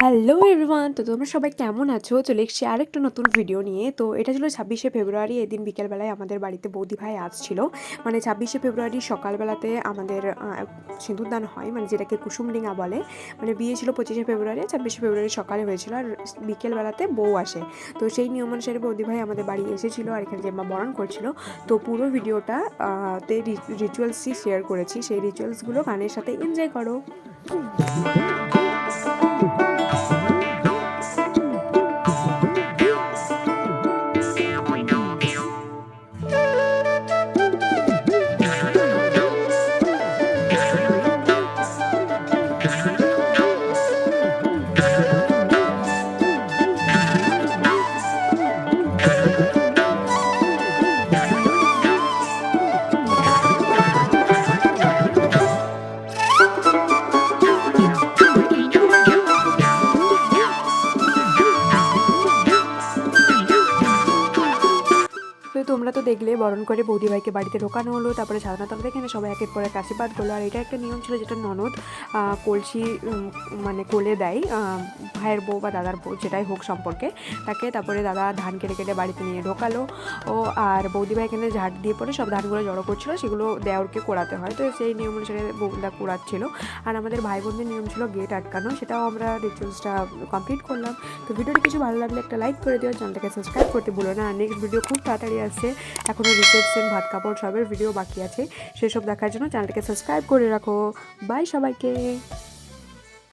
Hello everyone, তো তোমরা সবাই কেমন আছো? চলে এসেছি আরেকটা নতুন ভিডিও নিয়ে। তো এটা ছিল 26শে ফেব্রুয়ারি। এদিন বিকেলবেলায় আমাদের বাড়িতে বৌদি ভাই আসছিল। মানে 26শে ফেব্রুয়ারি সকালবেলাতে আমাদের সিঁদুরদান হয়, মানে যেটাকে কুসুমডিঙা বলে। মানে বিয়ে ছিল 25শে ফেব্রুয়ারি, 26শে ফেব্রুয়ারি সকালে হয়েছিল, আর বিকেলবেলাতে বউ আসে। তো সেই নিয়ম অনুসারে বৌদি ভাই আমাদের বাড়ি এসেছিলো আর এখানে যে বরণ করছিল। তো পুরো ভিডিওটা তে রিচুয়ালসই শেয়ার করেছি। সেই রিচুয়ালসগুলো গানের সাথে এনজয় করো। তো তোমরা তো দেখলে বরণ করে বৌদি ভাইকে বাড়িতে ঢোকানো হলো, তারপরে সাধারণত এখানে সবাই একের পর এক আশীর্বাদ করলো। আর এটা একটা নিয়ম ছিল যেটা ননদ কলসি মানে কোলে দেয় ভাইয়ের বউ বা দাদার বউ, যেটাই হোক সম্পর্কে তাকে। তারপরে দাদা ধান কেটে কেটে বাড়িতে নিয়ে ঢোকালো আর বৌদি ভাই এখানে ঝাড় দিয়ে পরে সব ধানগুলো জড়ো করছিলো, সেগুলো দেওরকে কোড়াতে হয়। তো সেই নিয়ম অনুসারে বৌদা কোড়াচ্ছিল। আর আমাদের ভাই বোনদের নিয়ম ছিল গেট আটকানো, সেটাও আমরা রিচুয়ালসটা কমপ্লিট করলাম। তো ভিডিওটি কিছু ভালো লাগলে একটা লাইক করে দিও, চ্যানেলটাকে সাবস্ক্রাইব করতে ভুলো না। আর নেক্সট ভিডিও খুব তাড়াতাড়ি আসছে, এখনও রিসেপশন ভাত কাপড় সবের ভিডিও বাকি আছে, সেসব দেখার জন্য চ্যানেলটাকে সাবস্ক্রাইব করে রাখো। বাই সবাইকে।